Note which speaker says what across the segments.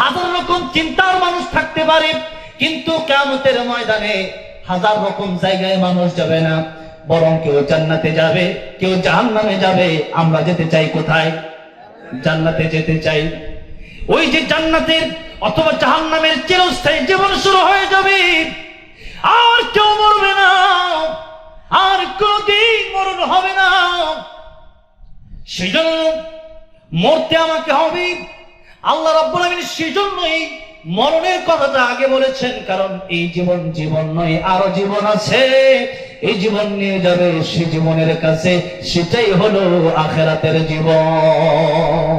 Speaker 1: হাজার রকম চিন্তার মানুষ থাকতে পারে, কিন্তু কিয়ামতের ময়দানে হাজার রকম জায়গায় মানুষ যাবে না, বরং কেউ জান্নাতে যাবে, কেউ জাহান্নামে যাবে। আমরা যেতে চাই কোথায়? জান্নাতে যেতে চাই। ওই যে জান্নাতের অথবা জাহান্নামের চিরস্থায়ী জীবন শুরু হয়ে যাবে, আর কেউ মরবে না, আর কোনদিন মরণ হবে না। সেজন্য মরতে আমাকে হবে। আল্লাহ রাব্বুল আলামিন সেজন্যই মরণের কথাটা আগে বলেছেন, কারণ এই জীবন জীবন নয়, আরো জীবন আছে। এই জীবন নিয়ে যাবে সে জীবনের কাছে, সেটাই হলো আখিরাতের জীবন।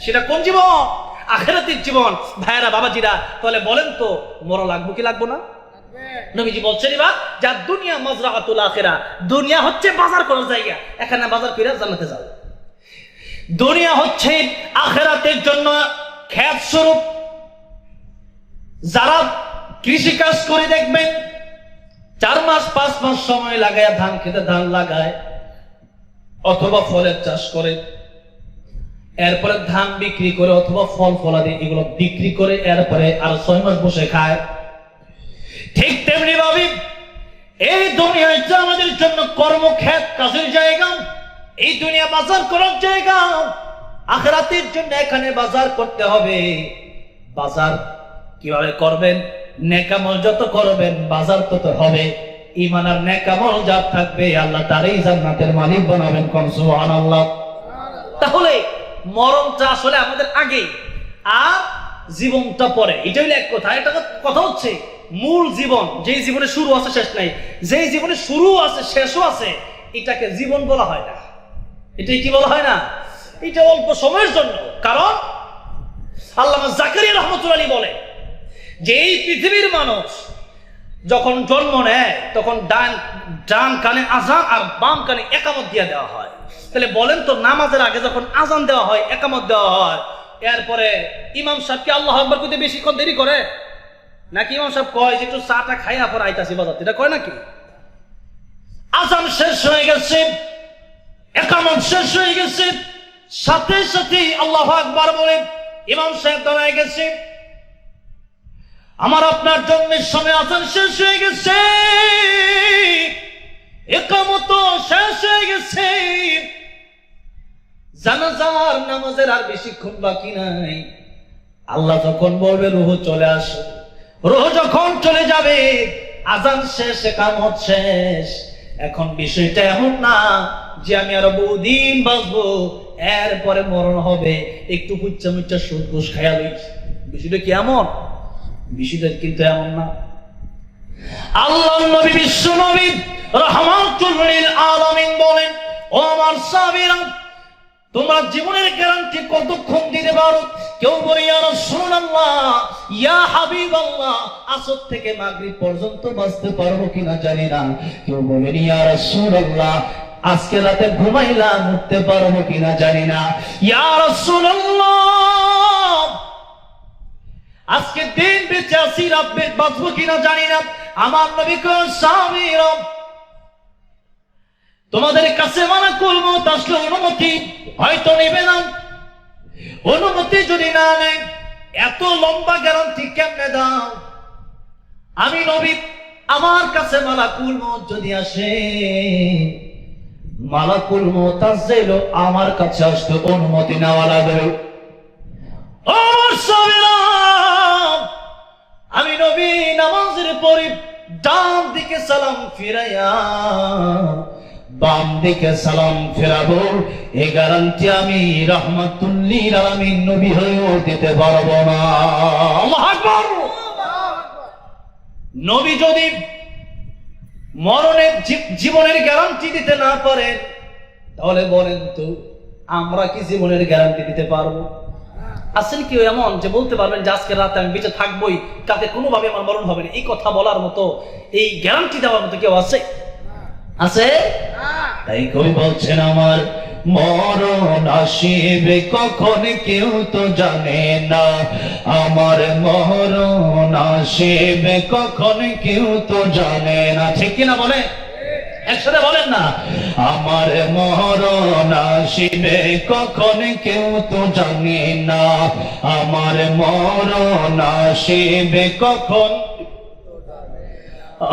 Speaker 1: সেটা কোন জীবন? আখিরাতের জীবন। ভাইরা বাবাজিরা, তাহলে বলেন তো মরা লাগবে কি লাগবে না? নবীজি বলছেন এবার, যা দুনিয়া মাজরাআতুল আখিরা, দুনিয়া হচ্ছে বাজার করার জায়গা, এখানে বাজার করে জান্নাতে যাও। দুনিয়া হচ্ছে আখিরাতের জন্য ক্ষেত স্বরূপ। যারা কৃষি কাজ করে দেখবেন 4 মাস 5 মাস সময় লাগায় ধান খেতে ধান লাগায়, অথবা ফলের চাষ করে, এরপরে ধান বিক্রি করে অথবা ফল ফলাদি এগুলো বিক্রি করে এরপরে আর 6 মাস বসে খায়। ঠিক তেমনি ভাবে এই দুনিয়ায় আমাদের জন্য কর্মক্ষেত, কাজের জায়গা। এই দুনিয়া বাজার করার জায়গা। আখিরাতের জন্য এখানে বাজার করতে হবে। বাজার কিভাবে করবেন? নেকামল যত করবেন বাজার তত হবে। ঈমান আর নেকামল যা থাকবে আল্লাহ তারই জান্নাতের মালিক বানাবেন। কোন সুবহানাল্লাহ। তাহলে মরণটা আসলে আমাদের আগে আর জীবনটা পরে, এটা হলো এক কথা। এটা কথা হচ্ছে মূল জীবন, যেই জীবনে শুরু আছে শেষ নাই, যেই জীবনে শুরু আছে শেষও আছে, এটাকে জীবন বলা হয় না। এটাই কি বলা হয় না? এটা অল্প সময়ের জন্য। কারণ আল্লামা জাকারিয়া রাহমাতুল্লাহি আলাইহি বলে যে এই পৃথিবীর মানুষ যখন জন্ম নেয় তখন ডান কানে আযান আর বাম কানে ইকামত দিয়ে দেওয়া হয়। তাহলে বলেন তো, নামাজের আগে যখন আযান দেওয়া হয়, ইকামত দেওয়া হয়, এরপরে ইমাম সাহেব কি আল্লাহু আকবার কইতে বেশিক্ষণ দেরি করে নাকি? ইমাম সাহেব কয় যে একটু চাটা খাইয়া পর আইতাছি বাজার, এটা কয় নাকি? আযান শেষ হয়ে গেছে, ইকামত শেষ হয়ে গেছে, সাথে সাথে আল্লাহু আকবার বলে ইমাম সাহেব দাঁড়ায় গেছে। আমার আপনার জন্মের সময় আযান শেষ হয়ে গেছে, ইকামত শেষ হয়ে গেছে, জানাজার নামাজের আর বেশিক্ষণ বাকি নাই। আল্লাহ যখন বলবে রূহ চলে আসো, রূহ যখন চলে যাবে, আযান শেষ, ইকামত শেষ। এখন বিষয়টা এমন না যে আমি আরো বহুদিন বাঁচবো, এরপরে মরণ হবে, একটু পুচ্চা মুচ্চা সুদ ঘুষ খাইয়া লইছি। বিষয়টা কি এমন? বিষয়টা কিন্তু এমন না। আল্লাহ নবী, বিশ্ব নবী রাহমাতুল লিল আলামিন বলেন, ও আমার সাহাবীরা, তোমরা জীবনের গ্যারান্টি কতক্ষণ দিতে পারো? কেউ বলে ইয়া রাসূলুল্লাহ, ইয়া হাবিবাল্লাহ, আসর থেকে মাগরিব পর্যন্ত বাঁচতে পারবো কিনা জানি না। কেউ বলে ইয়া রাসূলুল্লাহ, আজকে রাতে ঘুমাইলাম, উঠতে পারবো কিনা জানি না। ইয়া রাসূলুল্লাহ, আজকে দিন বেঁচে আছি, রাত বাঁচবো কিনা জানি না। আমার নবী কোন সাহাবীরা, তোমাদের কাছে মালাকুল মউত আসলে অনুমতি হয়তো নেবে না। অনুমতি যদি না নেয়, এত লম্বা গ্যারান্টি কেমনে দাও? আমি নবী, আমার কাছে মালাকুল মউত যদি আসে, মালাকুল মউত আসলে আমার কাছে আসতে অনুমতি নেওয়া লাগবে। ও সাহাবীরা, আমি নবী নামাজের পরে ডান দিকে সালাম ফিরাইয়া বাম দিকে সালাম ফেরাবো, এই গ্যারান্টি আমি রাহমাতুল লিল আলামিন নবী হয়েও দিতে পারবো না। আল্লাহু আকবার। নবী যদি মরণের জীবনের গ্যারান্টি দিতে না পারেন, তাহলে বলেন তো আমরা কি জীবনের গ্যারান্টি দিতে পারবো? আছেন কেউ এমন যে বলতে পারবেন যে আজকে রাতে আমি বেঁচে থাকবোই, তাতে কোনোভাবে আমার মরণ হবে না? এই কথা বলার মতো, এই গ্যারান্টি দেওয়ার মতো কেউ আছে? আছে? তাই কই বলছেন, আমার মরণ আসিবে কখন কেউ তো জানে না, আমার মরণ আসিবে কখন কেউ তো জানে না। ঠিক কিনা বলে? একসাথে বলেন না, আমার মরণ আসিবে কখন কেউ তো জানে না, আমার মরণ আসিবে কখন।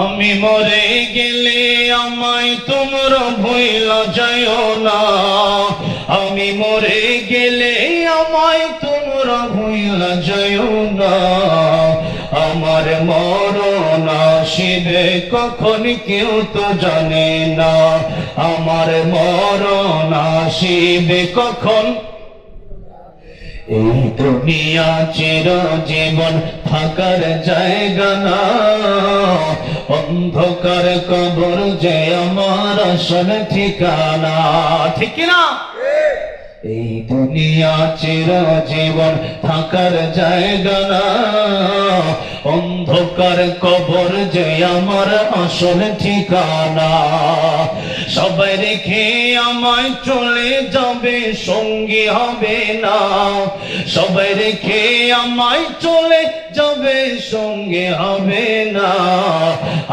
Speaker 1: আমি মরে গেলে আমায় তোমরা ভুইলা যাইও না, আমি মরে গেলে আমায় তোমরা ভুইলা যাইও না, আমার মরণ আসিবে কখন কেউ তো জানে না, আমার মরণ আসিবে কখন। এই দুনিয়া চিরজীবন থাকার জায়গা না, অন্ধকার কবর যে আমার আসল ঠিকানা, ঠিক না? এই দুনিয়া চিরজীবন থাকার জায়গা না, অন্ধকার কবর যে আমার আসল ঠিকানা। সবাই রেখে আমায় চলে যাবে, সঙ্গী হবে না, সবাই রেখে আমায় চলে যাবে, সঙ্গে হবে না,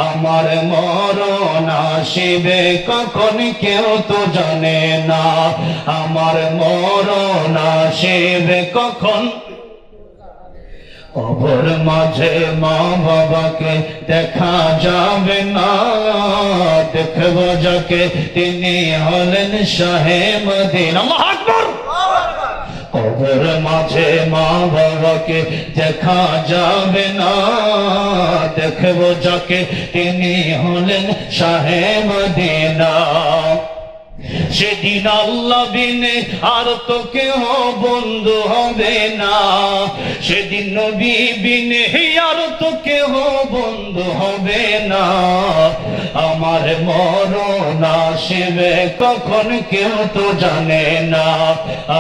Speaker 1: আমার মরণ আসিবে কখন কেউ তো জানে না, আমার মরণ আসিবে কখন। কবর মাঝে মা বাবাকে দেখা যাবে না, দেখব যাকে তিনি হলেন শাহে মদিনা। আল্লাহু আকবার। কবর মাঝে মা বাবাকে দেখা যাবে না, দেখব যাকে তিনি হলেন শাহে মদিনা। সেদিন আল্লাহ বিনে আর তো কেউ বন্ধু হবে না, সেদিন নবী বিনে আর তো কেউ বন্ধু হবে না, আমার মরণ আসিবে কখন কেউ তো জানে না,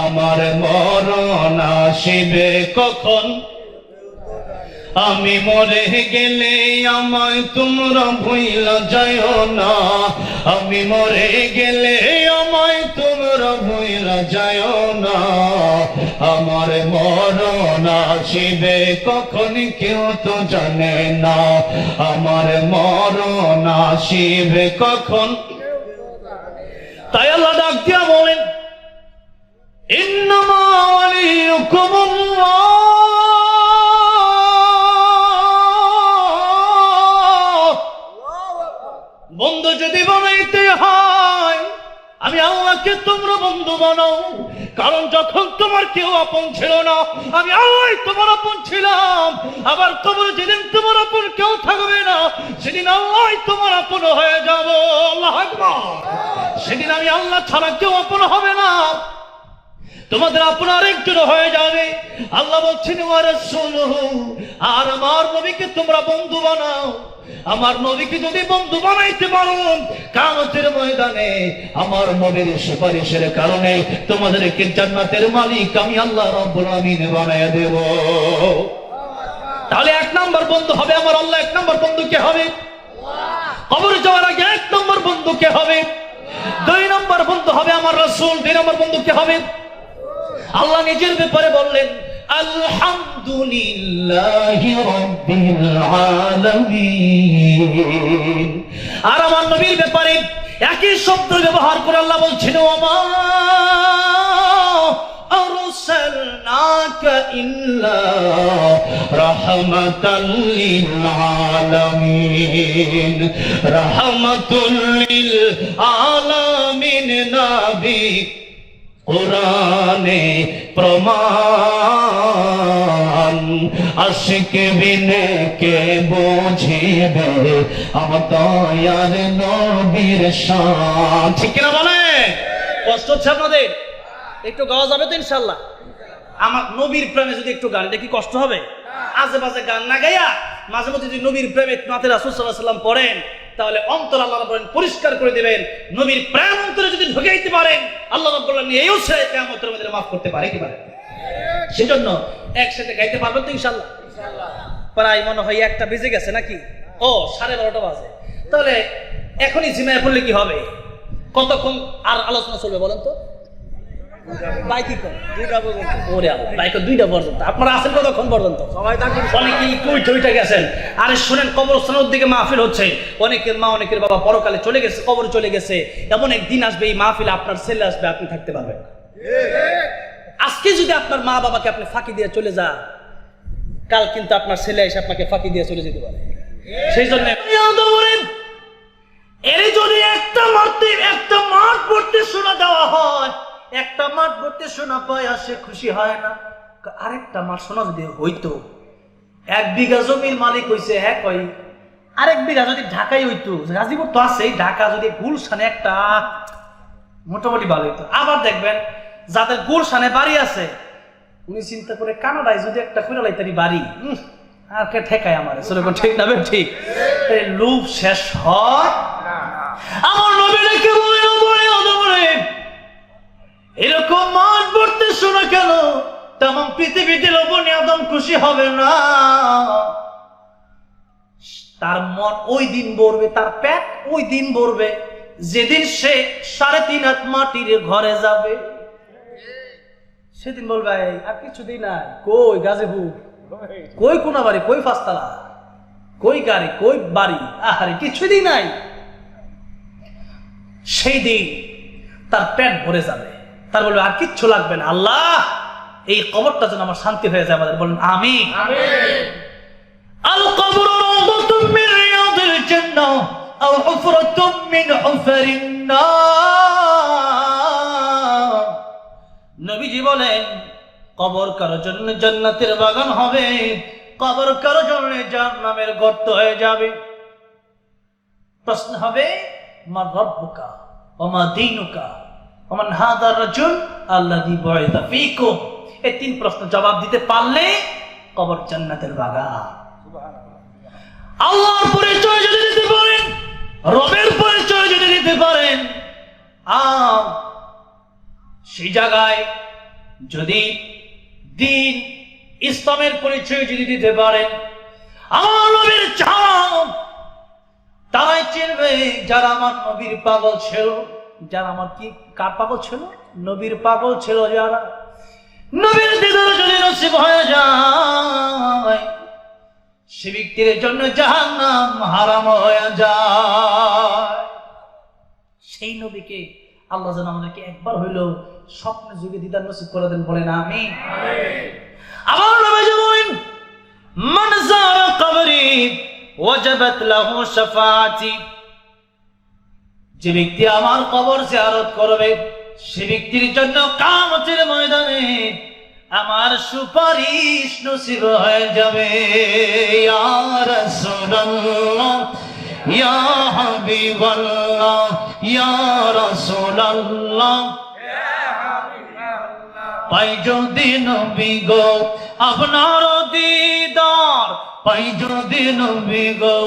Speaker 1: আমার মরণ আসিবে কখন। আমি মরে গেলে আমায় তোমরা ভুইলা যাইও না, আমি মরে গেলে আমায় তোমরা ভুইলা যাইও না, আমার মরণ আসিবে কখন কেউ তো জানে না, আমার মরণ আসিবে কখন। তাই আল্লাহ ডাক দিয়া বলেন, ইন্নামা ওয়ালিয়ুকুমুল্লাহ, বন্ধু যদি বানাইতে হয় আমি আল্লাহকে তোমরা বন্ধু বানাও, কারণ যখন তোমার কেউ আপন ছিল না আমি আল্লাহ তোমার আপন ছিলাম, আবার তোমার যেদিন তোমার আপন কেউ থাকবে না সেদিন আল্লাহ তোমার আপন হয়ে যাব। আল্লাহু আকবার। সেদিন আমি আল্লাহ ছাড়া কেউ আপন হবে না, তোমাদের আপন আরেকজন হয়ে যাবে। আল্লাহ বলছেন ওয়া রাসূলুহু, আর আমার নবীকে তোমরা বন্ধু বানাও। আমার নবীকে যদি বন্ধু বানাইতে পারো কিয়ামতের ময়দানে আমার নবীর সুপারিশের কারণে তোমাদেরকে জান্নাতের মালিক আমি আল্লাহ রাব্বুল আমিন বানায়া দেব। তাহলে এক নাম্বার বন্ধু হবে আমার আল্লাহ, এক নাম্বার বন্ধু কে হবে? কবর যাওয়ার আগে এক নাম্বার বন্ধু কে হবে? দুই নাম্বার বন্ধু হবে আমার রাসূল। দুই নাম্বার বন্ধু কে হবে? আল্লাহ নিজের ব্যাপারে বললেন, আলহামদুলিল্লাহি রাব্বিল আলামিন। আর আমার নবীর ব্যাপারে একই শব্দ ব্যবহার করে আল্লাহ বলছেন, ওমা আরসালনাকা ইল্লা রাহমাতাল লিল আলামিন। রাহমাতুল লিল আলামিন নবী কোরআনে প্রমাণ, আশিক বিনে কে বুঝিবে আমার দয়ার নবীর শান। ঠিক কিনা বলে? কষ্ট হচ্ছে আপনাদের? একটু গাওয়া যাবে তো ইনশাআল্লাহ? আমার নবীর প্রেমে যদি একটু গান, এটা কি কষ্ট হবে? আজে বাজে গান না গাইয়া মাঝে মধ্যে যদি নবীর প্রেমে নাতে রাসূল সাল্লাল্লাহু আলাইহি ওয়াসাল্লাম পড়েন তাহলে অন্তর আল্লাহ রাব্বুল পরিষ্কার করে দিবেন। নবীর প্রেম অন্তরে যদি ঢুকাইতে পারেন আল্লাহ রাব্বুল এইও সে কিয়ামতের মধ্যে মাফ করতে পারে কি পারে? সেজন্য একসাথে গাইতে পারবেন তো ইনশাআল্লাহ? ইনশাআল্লাহ। প্রায় মনে হয় একটা বেজে গেছে নাকি? ও 12:30 বাজে। তাহলে এখনই জিমায় পড়লে কি হবে? কতক্ষণ আর আলোচনা চলবে বলেন তো?
Speaker 2: বাইকি কর 2টা পর্যন্ত।
Speaker 1: ওরে আল্লাহ, বাইকে 2টা পর্যন্ত। আপনারা আছেন কতক্ষণ পর্যন্ত?
Speaker 2: সবাই থাকবেন।
Speaker 1: অনেকেই কই গেছেন। আরে শুনেন, কবরস্থানের দিকে মাহফিল হচ্ছে। অনেকের মা, অনেকের বাবা পরকালে চলে গেছে, কবরে চলে গেছে। এমন একদিন আসবে, এই মাহফিলে আপনার ছেলে আসবে, আপনি থাকতে পারবেন না। আজকে যদি আপনার মা বাবাকে আপনি ফাঁকি দিয়ে চলে যান, কাল কিন্তু আপনার ছেলে এসে আপনাকে ফাঁকি দিয়ে চলে যেতে পারে। সেই জন্য এর যদি একটা মাঠ ভর্তি সোনা দেওয়া হয়, একটা মাঠ ভর্তি সোনা পায় আর সে খুশি হয় না, আরেকটা মাঠ সোনা যদি হইতো, 1 বিঘা জমির মালিক হইছে, হ্যাঁ কই, আরেক বিঘা যদি ঢাকায় হইতো, গাজীপুর তো আছে, ঢাকা যদি গুলশানে একটা মোটামুটি ভালো হইতো। আবার দেখবেন যাদের গুলশানে বাড়ি আছে, উনি চিন্তা করে কানাডায় যদি একটা করে লাইতারি বাড়ি, আর কে ঠেকায় আমার, সেরকম ঠিক না? ঠিক। লোভ শেষ হয়। আমার নবী রেখে বলে, এরকম মাঠ ভর্তি শোনা কেন? তাম পৃথিবীতে লবণী আদম খুশি হবে না। তার মন ওই দিন ভরবে, তার পেট ওই দিন ভরবে যেদিন সে 3.5 হাত মাটির ঘরে যাবে। সেদিন বলবে আর কিছুদিন নাই, কই গাজীপুর, কই কোনাবাড়ি, কই পাঁচতলা, কই গাড়ি, কই বাড়ি, আহারে কিছুদিন নাই। সেই দিন তার পেট ভরে যাবে, তার বলবে আর কিচ্ছু লাগবে না, আল্লাহ এই কবরটা যেন আমার শান্তি হয়ে যায়। আমাদের বলেন আমিন। আল কবরু রাউদাতুম মিন রিয়াদিল জান্নাহ আও হুফরাতুম মিন হুফারিন নার। নবীজি বলেন, কবর কারো জন্য জান্নাতের বাগান হবে, কবর কারো জন্য জাহান্নামের গর্ত হয়ে যাবে। প্রশ্ন হবে, মা রব্বুকা ওয়া মা দীনুকা ওয়া মান হাযা রাজুল আল্লাযী বুইসা ফীকুম। এই 3 প্রশ্ন জবাব দিতে পারলে কবর জান্নাতের বাগান। আল্লাহর পরিচয় যদি দিতে পারেন, রবের পরিচয় যদি দিতে পারেন, সেই জায়গায় যদি দ্বীন ইসলামের পরিচয় যদি দিতে পারেন, আমার নবীর চাপ তারাই চিনবে যারা আমার নবীর পাগল ছিল। যারা আমার কি কার পাগল ছিল? নবীর পাগল ছিল। যারা নবীর দিদার যদি নসিব হয়ে যায়, সে ব্যক্তির জন্য জাহান্নাম হারাম হয়ে যায়। সেই নবীকে আল্লাহ যেন আমাদেরকে একবার হইলেও স্বপ্নে যুগে দিদার নসিব করে দেন, বলেন আমিন। আমার নবী বলেন, মান যারা কবরি ওয়াজাবাত লাহু শাফাআতি। যে ব্যক্তি আমার কবর জিয়ারত করবে, সে ব্যক্তির জন্য কিয়ামতের ময়দানে আমার সুপারিশ নসিব হয়ে যাবে। ইয়া রাসূলুল্লাহ, ইয়া হাবিবাল্লাহ, ইয়া রাসূলুল্লাহ, পাই যদি নবী গো আপনার দিদার, পাই যদি নবী গো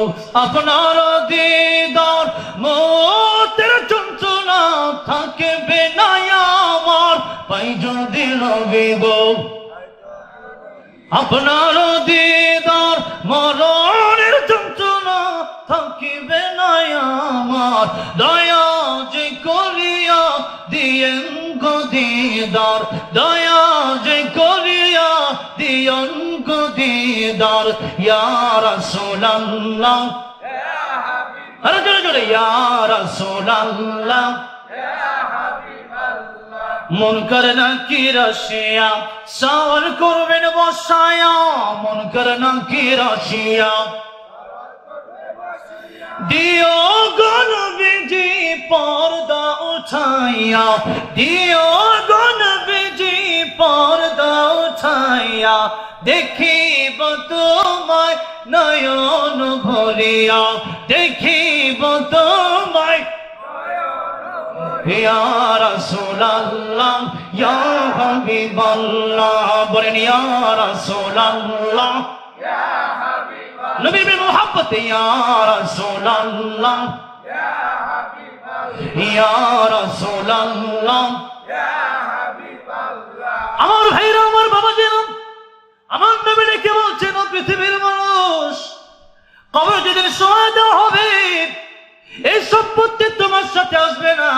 Speaker 1: আপনার দিদার, মতের যন্ত্রণা থাকবে না আমার। পাই যদি নবী গো আপনার দিদার, মরণের যন্ত্রণা থাকিবে না আমার। দয়া যে করিয়া দিয়েন গো দিদার, দয়া যে করিয়া দিয়েন গো দিদার। ইয়া রাসূলুল্লাহ, আরে জোরে জোরে, ইয়া রাসূলুল্লাহ, মুনকার নাকির আসিয়া সওয়াল করবেন বসায়া, মুনকার নাকির আসিয়া দিও গো নবীজি পর্দা উঠাইয়া, দিও গো নবীজি পর্দা উঠাইয়া, দেখিব তোমায় নয়ন ভরিয়া, দেখিব তোমায়। ইয়া রাসূলুল্লাহ, ইয়া হাবিবাল্লাহ, বলেন ইয়া রাসূলুল্লাহ, ইয়া হাবিবাল্লাহ, নবীর মুহাব্বত, ইয়া রাসূলুল্লাহ, ইয়া হাবিবাল্লাহ, ইয়া রাসূলুল্লাহ, ইয়া হাবিবাল্লাহ। আমার ভাইরা, আমার বাবাজিরা, আমার নবী ডেকে বলছেন, ও পৃথিবীর মানুষ, কবর যেদিন শোয়া দেওয়া হবে, এই সম্পত্তি তোমার সাথে আসবে না,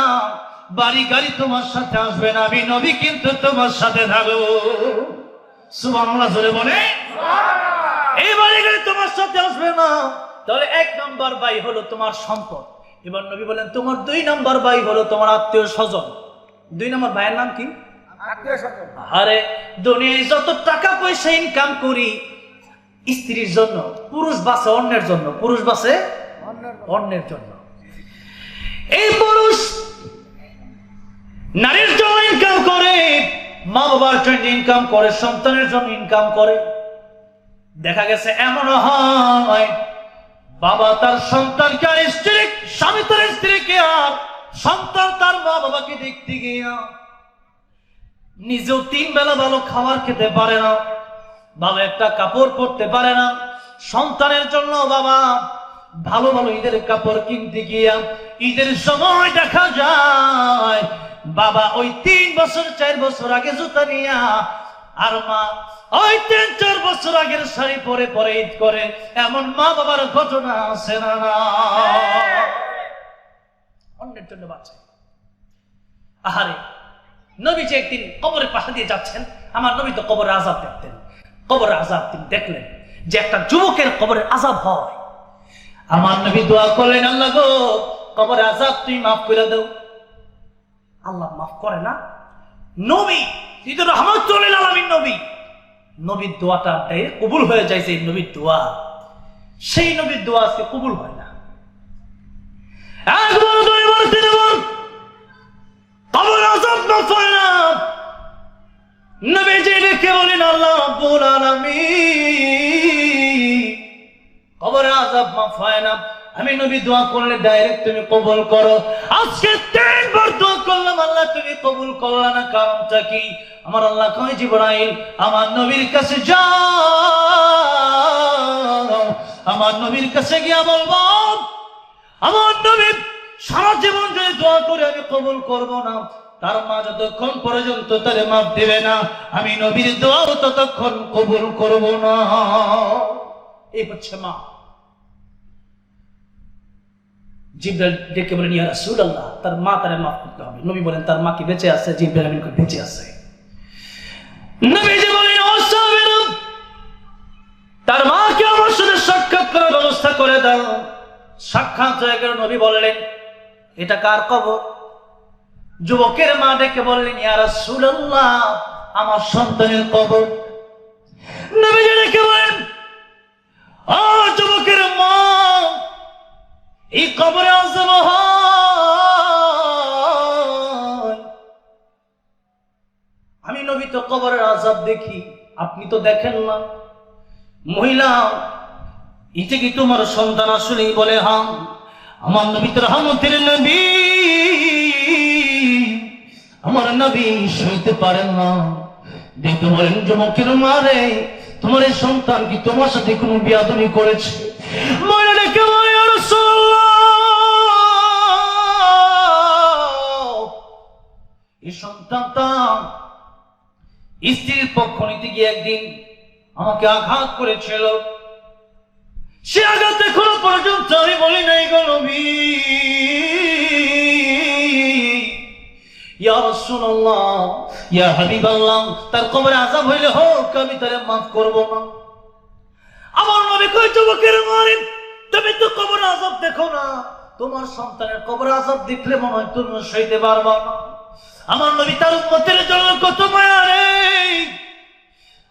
Speaker 1: বাড়ি গাড়ি তোমার সাথে আসবে না, আমি নবী কিন্তু তোমার সাথে থাকবো। সুবহানাল্লাহ জোরে বলে। এই বাড়ি গাড়ি তোমার সাথে আসবে না। তাহলে 1 নাম্বার ভাই হলো তোমার সম্পদ। এবার নবী বলেন তোমার 2 নাম্বার ভাই হলো তোমার আত্মীয় স্বজন। 2 নাম্বার ভাইয়ের নাম কি? আরে দুনিয়ায় যত টাকা পয়সা ইনকাম করি স্ত্রীর জন্য, পুরুষ বাসে অন্যের জন্য, পুরুষ বাসে অন্যের জন্য। এই পুরুষ নারীর জন্য ইনকাম করে, মা বাবার জন্য ইনকাম করে, সন্তানের জন্য ইনকাম করে। দেখা গেছে এমন হয় বাবা তার সন্তানকে আর স্ত্রী, স্বামী তার স্ত্রীকে আর সন্তান তার মা বাবাকে দেখতে গিয়া নিজেও 3 বেলা ভালো খাবার খেতে পারে না, ভালো একটা কাপড় পরতে পারে না। সন্তানের জন্য বাবা ভালো ভালো ঈদের কাপড় কিনতে গিয়া ঈদের সময় দেখা যায় বাবা ওই 3 বছর 4 বছর আগে জুতা নিয়া, আর মা ওই 3-4 বছর আগের শাড়ি পরে পরে ঈদ করে। এমন মা বাবার ঘটনা আছে না? অন্যের জন্য বাঁচে। আহারে নবী যে একদিন কবরের পাশে দিয়ে যাচ্ছেন, আমার নবী তো কবরের আযাব দেখতেন। কবরের আযাব তিনি দেখলেন যে একটা যুবকের কবরের আযাব হয়। আমার নবী দোয়া করলেন, আল্লাহ গো কবরের আযাব তুমি মাফ করে দাও। আল্লাহ মাফ করে না? নবী তিনি তো রাহমাতুল লিল আলামিন নবী, নবীর দোয়াটা কবুল হয়ে যায়। সেই নবীর দোয়া, সেই নবীর দোয়া আজকে কবুল হয় না। একবার 2 বার 3 বার কবর আযাব মাফ হয় না। নবীজি ডেকে বলেন, আল্লাহ রাব্বুল আলামিন কবর আযাব মাফ হয় না। আমি নবী দোয়া করলে ডাইরেক্ট তুমি কবুল করো। আজকে 3 বার দোয়া করলাম, আল্লাহ তুমি কবুল করলা না, কারণটা কি? আমার আল্লাহ কয় জিবরাইল আমার নবীর কাছে যাও, আমার নবীর কাছে গিয়া বলবো আমার নবী সারা জীবন যদি দোয়া করে আমি কবুল করব না, তার মা যতক্ষণ পর্যন্ত তারে মাফ দিবে না, আমি নবীর দোয়াও ততক্ষণ কবুল করব না। এই হচ্ছে মা। জিবরাইল ডেকে বলেন, ইয়া রাসূলুল্লাহ তার মা তারে মাফ করতে হবে। নবী বলেন তার মা কি বেঁচে আছে? জিবরাইল আমিন বেঁচে আছে। নবীজি বলেন, ও সাহাবীরা তার মাকে আমার সাথে সাক্ষাৎ করার ব্যবস্থা করে দাও। সাক্ষাৎ হয়ে গেল। নবী বললেন এটা কার কবর? যুবকের মা ডেকে বললেন, ইয়া রাসূলুল্লাহ আমার সন্তানের কবর। নবীজি ডেকে বলেন, ও যুবকের মা এই কবরে আযাব হয়। আমি নবী তো কবরের আযাব দেখি, আপনি তো দেখেন না। মহিলা এটা কি তোমার সন্তান? আসলেই বলে হ্যাঁ। আমার নবী তো রহমতের নবী, আমার নবী সইতে পারেন না। দেখতে বলেন, যুবকের মারে তোমার এই সন্তান কি তোমার সাথে কোনো বিয়াদবি করেছে? মহিলাকে বলে, ইয়া রাসূলুল্লাহ এই সন্তানটা স্ত্রীর পক্ষ নিতে গিয়ে একদিন আমাকে আঘাত করেছিল। সে আঘাত এখনো পর্যন্ত আমি বলি নাই গো নবী। ইয়া রাসূলুল্লাহ ইয়া হাবিবাল্লাহ তার কবরে আযাব হইলে হোক, আমি তারে মাফ করব না। আমার নবী কই, যুবকের মারে তুমি তো কবরে আযাব দেখো না, তোমার সন্তানের কবরে আযাব দেখলে মনে হয় তুমি সইতে পারবা না। আমার নবী তার উম্মতের জন্য কত মায়া রে।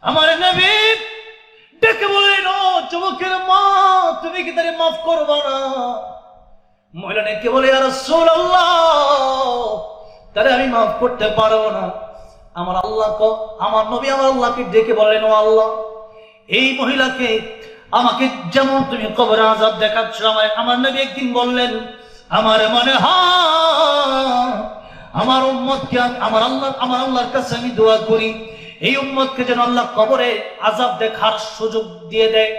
Speaker 1: আমার নবী ডেকে বললেন, ও যুবকের মা তুমি কি তারে মাফ করবা না? মহিলা ডেকে বলে, ইয়া রাসূলুল্লাহ তারে আমি মাফ করতে পারবো না। আমার নবী আমার আল্লাহকে ডেকে বললেন, ও আল্লাহ এই মহিলাকে আমাকে যেমন তুমি কবরে আযাব দেখাচ্ছ, আমার নবী একদিন বললেন আমার মনে হয় আমার উম্মতকে আমার আল্লাহর কাছে আমি দোয়া করি এই উম্মতকে যেন আল্লাহ কবরে আযাব দেখার সুযোগ দিয়ে দেয়।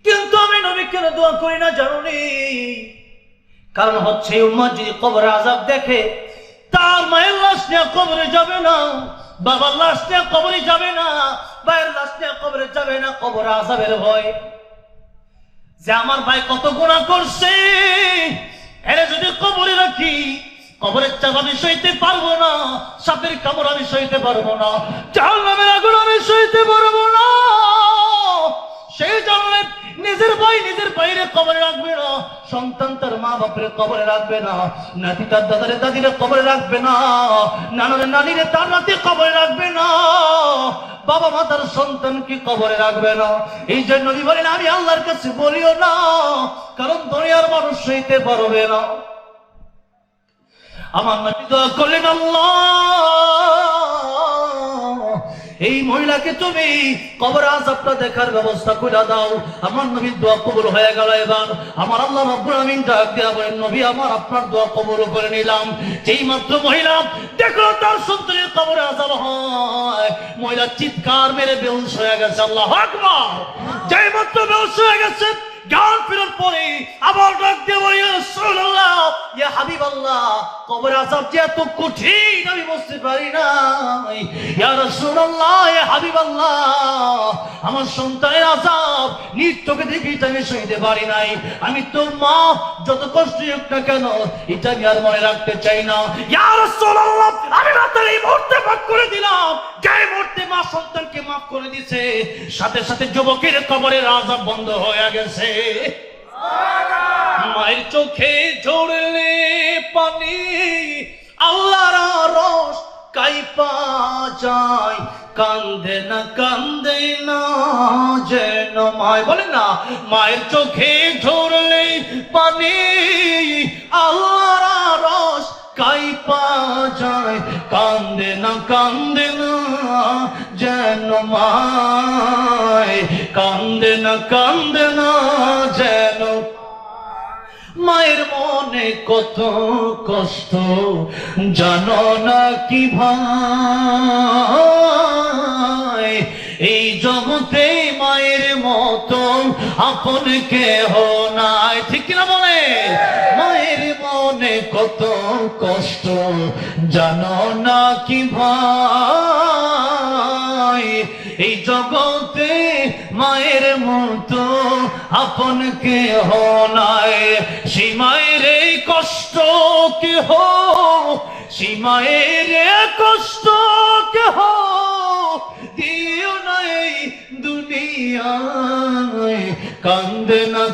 Speaker 1: কিন্তু আমি নবী কেন দোয়া করি না জানুনি? কারণ হচ্ছে এই উম্মত যদি কবরে আযাব দেখে, তার মায়ের লাশ নিয়ে কবরে যাবে না, বাবার লাশ নিয়ে কবরে যাবে না, ভাইয়ের লাশ নিয়ে কবরে যাবে না, কবরে আযাবের ভয়। যে আমার ভাই কত গুনাহ করছে, এরে যদি কবরে রাখি কবরের চাপ আমি সইতে পারবো না, সাপের কামড় আমি সইতে পারবো না, জাহান্নামের আগুন আমি সইতে পারবো না। সেই জন্য নিজের ভাই নিজের বাইরে কবরে রাখবে না, সন্তান তার মা বাপের কবরে রাখবে না, নাতি তার দাদারে দাদিরে কবরে রাখবে না, নানারে নানিরে তার নাতি কবরে রাখবে না, বাবা মা তার সন্তানকে কবরে রাখবে না। এই জন্য নবী বলেন আমি আল্লাহর কাছে বলিও না, কারণ দুনিয়ার মানুষ সইতে পারবে না। আমার নবী দোয়া করলেন, আল্লাহ এই মহিলাকে তুমি কবর আযাবটা দেখার ব্যবস্থা করে দাও। আমার নবীর দোয়া কবুল হয়ে গেল। এবার আমার আল্লাহ রাব্বুল আমিন ডাক দিয়া বলেন, নবী আমার আপনার দোয়া কবুল করে নিলাম। যেই মাত্র মহিলা দেখলো তার সন্তানের কবরে আযাব হয়, মহিলা চিৎকার মেরে বেহুশ হয়ে গেছে। আল্লাহু আকবার। যেই মাত্র বেহুশ হয়ে গেছে, জ্ঞান ফেরার পরে আবার ডাক দিয়ে বলে, ইয়া রাসূলুল্লাহ, ইয়া হাবিবাল্লাহ, কবর আযাব যে এত কঠিন আমি বুঝতে পারি নাই। ইয়া রাসূলুল্লাহ, ইয়া হাবিবাল্লাহ, আমার সন্তানের আযাব নিজ চোখে দেখে আমি সইতে পারি নাই। আমি তো মা, যত কষ্ট হোক না কেন এটা আমি আর মনে রাখতে চাই না। ইয়া রাসূলুল্লাহ, আমি রাতের এই মুহূর্তে মাফ করে দিলাম। যে মুহূর্তে মা সন্তানকে মাফ করে দিয়েছে, সাথে সাথে যুবকের কবরের আযাব বন্ধ হয়ে গেছে। মায়ের চোখে ঝরলে পানি, আল্লাহর রস কাইপা যায়, কান্দে না যেন মায়। বলে না, মায়ের চোখে ঝরলে পানি, আল্লাহর রস কাইপা যায়, কান্দে না যেন মায়, কান্দে না যেন। মায়ের মনে কত কষ্ট জানো না কি ভাই, এই জগতে মায়ের মতো আপন কেহ নাই। ঠিক কিনা বলে? মায়ের মনে কত কষ্ট জানো না কি ভাই, এই জগতে মায়ের মতো আপন কেহ নাই। সেই মায়ের এই কষ্ট কেহ, সেই মায়ের কষ্ট কেহ দিও নাই দুনিয়ায়, কান্দে না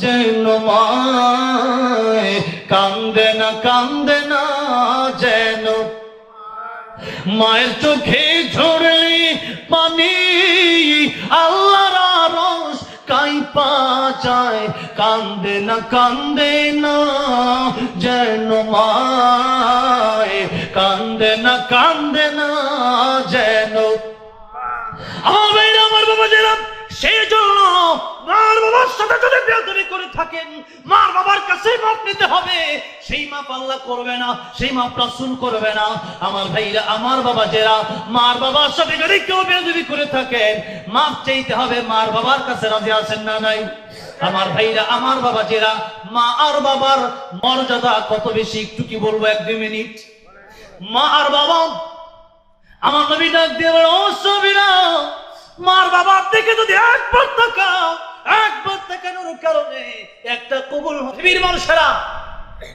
Speaker 1: যেন মায়, কান্দে না যেন। মায়ের চোখে ঝরলে পানি, আল্লাহর রস কাইপা যায়, কান্দে না যেন মায়, কান্দে না যেন। আমার বাবা যেরাম, সেই জন্য মার বাবার সাথে যদি বেয়াদবি করে থাকেন, মার বাবার কাছে মাপ নিতে হবে। সেই মাপ আল্লাহ করবে না, সেই মাপ রাসূল করবে না। আমার ভাইরা, আমার বাবা যারা মার বাবার সাথে যদি কেউ বেয়াদবি করে থাকেন, মাপ চাইতে হবে। মার বাবার কাছে রাজি আছেন না নাই? আমার ভাইরা, আমার বাবা যারা, মা আর বাবার মর্যাদা কত বেশি, একটু কি বলবো 1-2 মিনিট। মা আর বাবা, আমার নবী ডাক দিয়ে বলে, ও সবিরা, মার বাবার থেকে যদি একবার তাকানোর কারণে একটা কবুল পৃথিবীর মানুষেরা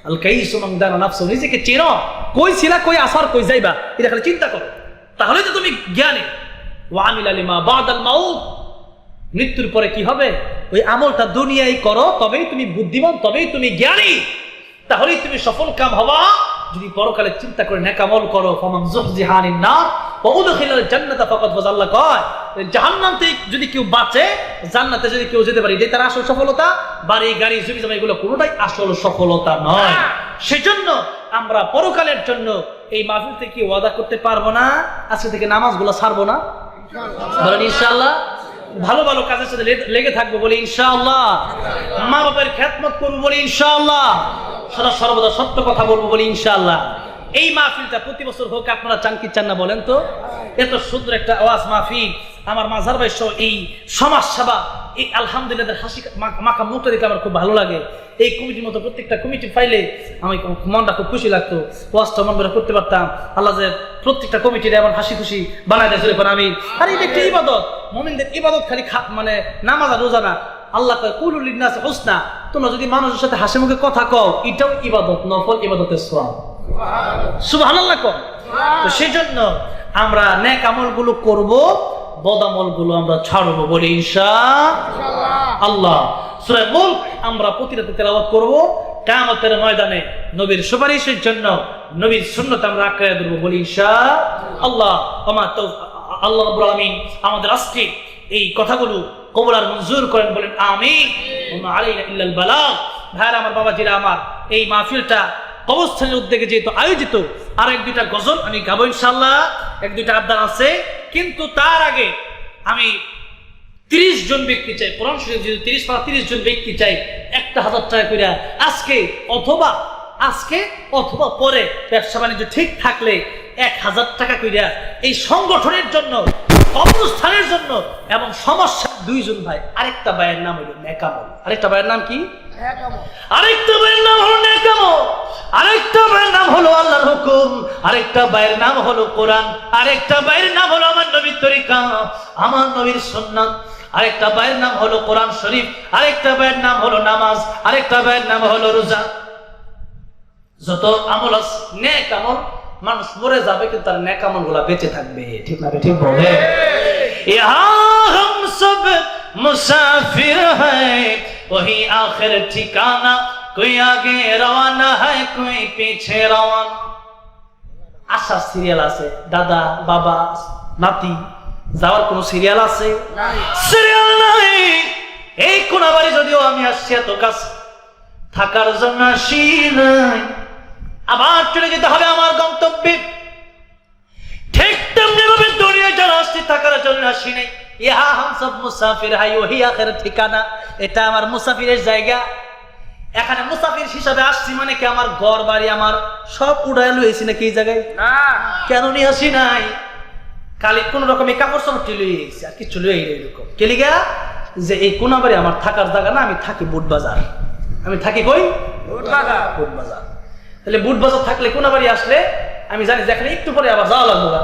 Speaker 1: আল কাইসু মান দানা নাফসু, নিজেকে চেনো, কই ছিলা, কই আসার, কই যাইবা, এটা খালি চিন্তা করো, তাহলে তো তুমি জ্ঞানী। ওয়া আমিলা লিমা বাদাল মাউত, মৃত্যুর পরে কি হবে ওই আমলটা দুনিয়ায় করো, তবেই তুমি বুদ্ধিমান, তবেই তুমি জ্ঞানী, তাহলেই তুমি সফল কাম হবা। যদি পরকালে চিন্তা করে নেক আমল করো, ফামান যুহজিহা আনিন নার ওয়া উদখিলাল জান্নাতা ফাকাদ ফাজ। আল্লাহ কয়, জাহান্নাম থেকে যদি কেউ বাঁচে, জান্নাতে যদি কেউ যেতে পারে, এটাই তার আসল সফলতা। বাড়ি গাড়ি জমি জমা এগুলো কোনোটাই আসল সফলতা নয়। সেজন্য আমরা পরকালের জন্য এই মাহফিল থেকে ওয়াদা করতে পারবো না, আজকে থেকে নামাজগুলো ছাড়বো না, বলেন ইনশাআল্লাহ। ভালো ভালো কাজের সাথে লেগে থাকবো বলি ইনশাআল্লাহ। মা বাবার খেদমত করবো বলি ইনশাআল্লাহ। সদা সর্বদা সত্য কথা বলবো বলি ইনশাআল্লাহ। এই মাহফিলটা প্রতি বছর হোক, আপনারা চান কি চান না বলেন তো? এত সুন্দর একটা আওয়াজ মাহফিল, আমার মাজার ভাই সহ এই সমাজ সেবা, এই আলহামদুলিল্লাহ হাসি মাখা মুখটা দেখে আমার খুব ভালো লাগে। এই কমিটির মতো প্রত্যেকটা কমিটি পাইলে আমি মনটা খুব খুশি লাগতো, ওয়াজটা মন করে করতে পারতাম। আল্লাহ যে প্রত্যেকটা কমিটির এমন হাসি খুশি বানাই দিয়েছিল, আমি আর এটা একটা ইবাদত, মুমিনদের ইবাদত খালি মানে নামাজ আর রোজা না। আল্লাহ কয় কুলু লিন্নাসি হুসনা, তোমরা যদি মানুষের সাথে হাসি মুখে কথা কও, এটাও ইবাদত, নফল ইবাদতের সওয়াব। সুবহানাল্লাহ কও। তো সেই জন্য আমরা নেক আমলগুলো করব, বদ আমলগুলো আমরা ছাড়বো, বলি ইনশাআল্লাহ। সূরা মুলক আমরা প্রতি রাতে তেলাওয়াত করব, কিয়ামতের ময়দানে নবীর সুপারিশের জন্য নবীর সুন্নাত আমরা আঁকড়ে ধরব, বলি ইনশাআল্লাহ। আল্লাহ রাব্বুল আলামিন আমাদের আজকে এই কথাগুলো কবুল আর মঞ্জুর করেন, বলেন আমিন। ওয়া মা আলাইনা ইল্লাল বালাগ। ভাইরা আমার, বাবাজিরা আমার, এই মাহফিলটা কবরস্থানের উদ্যোগে যেহেতু আয়োজিত, আর এক দুইটা গজল আমি গাবো ইনশাআল্লাহ, এক দুইটা আবদার আছে। কিন্তু তার আগে আমি 30 জন ব্যক্তি চাই, কোরআন শরীফ যদি 30 জন ব্যক্তি চাই, 1000 টাকা করে আজকে অথবা পরে ব্যবসা বাণিজ্য ঠিক থাকলে 1000 টাকা করে এই সংগঠনের জন্য, কবরস্থানের জন্য এবং সমস্যা 2 জন ভাই। আরেকটা ভাইয়ের নাম হলো নেকামল। আরেকটা ভাইয়ের নাম কি? আরেকটা ভাইয়ের নাম হলো নেকামল। আরেকটা ভাইয়ের নাম হলো আল্লাহর হুকুম। আরেকটা ভাইয়ের নাম হলো কোরআন। আরেকটা ভাইয়ের নাম হলো আমার নবীর তরিকা, আমার নবীর সুন্নাত। আরেকটা ভাইয়ের নাম হলো কোরআন শরীফ। আরেকটা ভাইয়ের নাম হলো নামাজ। আরেকটা ভাইয়ের নাম হলো রোজা। যত আমল আছে নেক আমল, মানুষ মরে যাবে কিন্তু তার নেক আমল গুলা বেঁচে থাকবে, ঠিক না? ঠিক বলে। यहाँ हम सब मुसाफिर हैं, वही आखिर ठिकाना, कोई आगे रवाना है, कोई पीछे रवाना। আসার সিরিয়াল আছে, দাদা বাবা নাতি যাওয়ার কোন সিরিয়াল আছে? সিরিয়াল নাই। এই কোনাবাড়ি যদিও আমি আসছি এত কাছে, থাকার জন্য আসি নাই, আবার চলে যেতে হবে আমার গন্তব্যে। ঠিক তেমনি ভাবে দুনিয়া যারা আসছি থাকার জন্য আসি নাই। ইহা হাম সব মুসাফির হাই, ওহি আখির ঠিকানা। এটা আমার মুসাফিরের জায়গা। এখানে মুসাফির হিসাবে আসছি মানে কি আমার ঘর বাড়ি আমার সব উড়াই লইছি নাকি এই জায়গায়? না। কেন নিয়ে আসি নাই? খালি কোন রকমের কাপড় সাপড় লইয়ে এসেছি, আর কিছু লইয়ে এরকম কেলিগা যে এই কোনাবাড়ি আমার থাকার জায়গা না, আমি থাকি বুট বাজার। আমি থাকি কই? বুট বাজার। তাহলে বুট বাজার থাকলে কোনাবাড়ি আসলে আমি জানি যে এখানে একটু পরে আবার যাওয়া লাগবো না।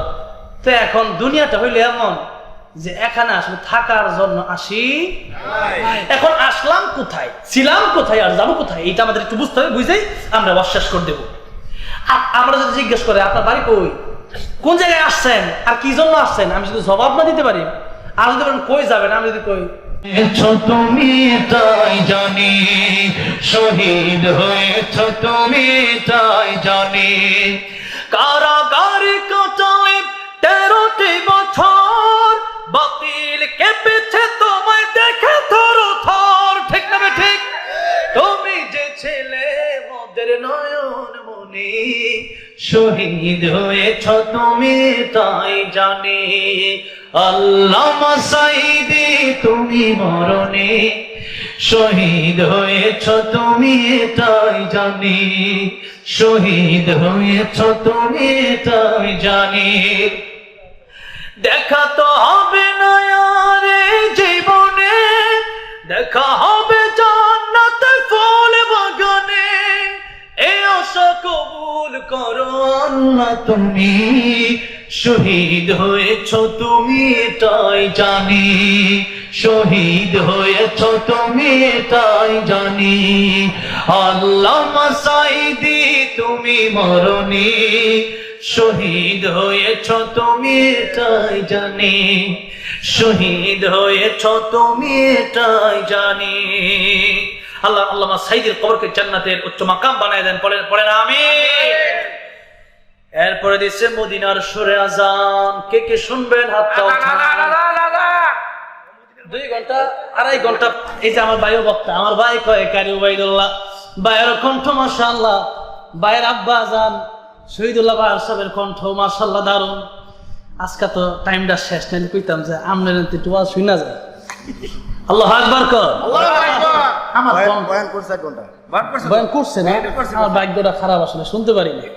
Speaker 1: তো এখন দুনিয়াটা হইলে এমন যে এখানে আসলে থাকার জন্য আসি। এখন আসলাম কোথায়, ছিলাম কোথায়, আর যাবো কোথায়, এটা আমাদের একটু বুঝতে হবে। বুঝেই আমরা অশ্বাস করে দেবো। আমরা যদি জিজ্ঞেস করে আপনার বাড়ি কই, কোন জায়গায় আসছেন, আর কি জন্য আসছেন, আমি যদি জবাব না দিতে পারি, আর যদি বলেন কই যাবেন, আমি যদি কই তুমি তাই জানি, শহীদ হয়েছ তুমি তাই জানি, কারাগারে কাটালে 13টি বছর, বাতিল কেঁপেছে তোমায় দেখে থর থর, ঠিক না ঠিক? তুমি যে ছেলে মোদের নয়ন মনি, শহীদ হয়েছ তুমি তাই জানি, আল্লামা সাঈদী তুমি মরণে, শহীদ হয়েছ তুমি তাই জানি, শহীদ হয়েছ তুমি তাই জানি। দেখা তো হবে না আর এই জীবনে, দেখা হবে জান্নাতে ফুল বাগানে, এই আশা কবুল করো আল্লাহ তুমি, শহীদ হয়েছ তুমি তাই জানি, শহীদ হয়েছ তুমি তাই জানি, আল্লামা সাঈদী তুমি মরণি, শহীদ হয়েছ তুমি তাই জানি, শহীদ হয়েছ তুমি তাই জানি। আল্লাহ আল্লামা সাঈদীর কবরকে জান্নাতের উচ্চ মাকাম বানায় দেন, পড়েন আমিন। এরপরে দিচ্ছে মদিনার সুরে আজান। কে কে শুনবেন হাতটা উঠান। 2 ঘন্টা 2.5 ঘন্টা। এই যে আমার ভাইও বক্তা, আমার ভাই কয় কারি উবাইদুল্লাহ, ভাইয়ের কণ্ঠ মাশাআল্লাহ, ভাইয়ের আব্বা আজান শহীদুল্লাহ ভাই সাহেবের কণ্ঠ মাশাআল্লাহ দারুণ। আজকে তো টাইমটা শেষ, নেন কইতাম যে আমনের একটু ওয়াজ শুনা যায়। আল্লাহু আকবার কর। আল্লাহু আকবার। আমার বয়ান করছে 1 ঘন্টা। বয়ান করছে না, আমার ভাগ্যটা খারাপ, আসলে শুনতে পারিনি।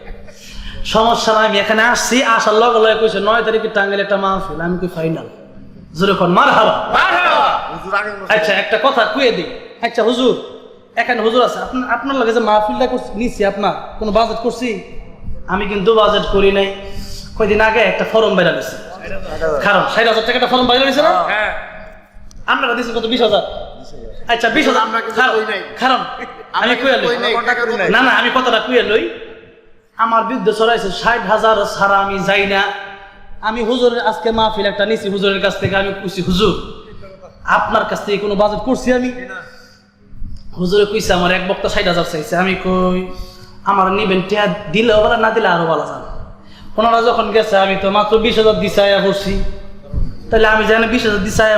Speaker 1: সমস্যা নাই, আমি এখানে আসছি, আসার লগে লগে কইছে 9 তারিখে টাঙ্গাইলে একটা মাহফিল, আমি কি ফাইনাল জোরে কোন মারহাবা। আচ্ছা একটা কথা কইয়ে দিই। আচ্ছা হুজুর, এখানে হুজুর আছে, আপনার লগে যে মাহফিলটা নিছি, আপনার কোনো বাজেট করছি? আমি কিন্তু বাজেট করি নাই। কয়দিন আগে একটা ফর্ম বাইরে দিছি, কারণ 60,000 টাকা একটা ফর্ম বাইরে দিছে না? হ্যাঁ। আপনারা দিছেন কত? 20,000। আচ্ছা 20,000
Speaker 3: আমরা কিন্তু কই নাই।
Speaker 1: কারণ আমি কইয়া লই
Speaker 3: কই নাই,
Speaker 2: কন্টাক্ট করি নাই।
Speaker 1: না না আমি কথাটা কইয়া লই আমার বিরুদ্ধে ছড়াইছে 60,000 ছাড়া আমি যাই না। আমি হুজুরের আজকে মাহফিল একটা নিছি হুজুরের কাছ থেকে, আমি কইছি হুজুর আপনার কাছ থেকে কোনো বাজেট করছি আমি? হুজুরে কইছে আমার এক বক্তা 60,000 চাইছে। আমি কই আমার নিবেন টিয়া দিলেও ভালো, না দিলে আরো ভালো যান। ওনারা যখন গেছে আমি তো মাত্র 20,000 দিছাইয়া বসছি, তাহলে আমি জানি 20,000 দিছাইয়া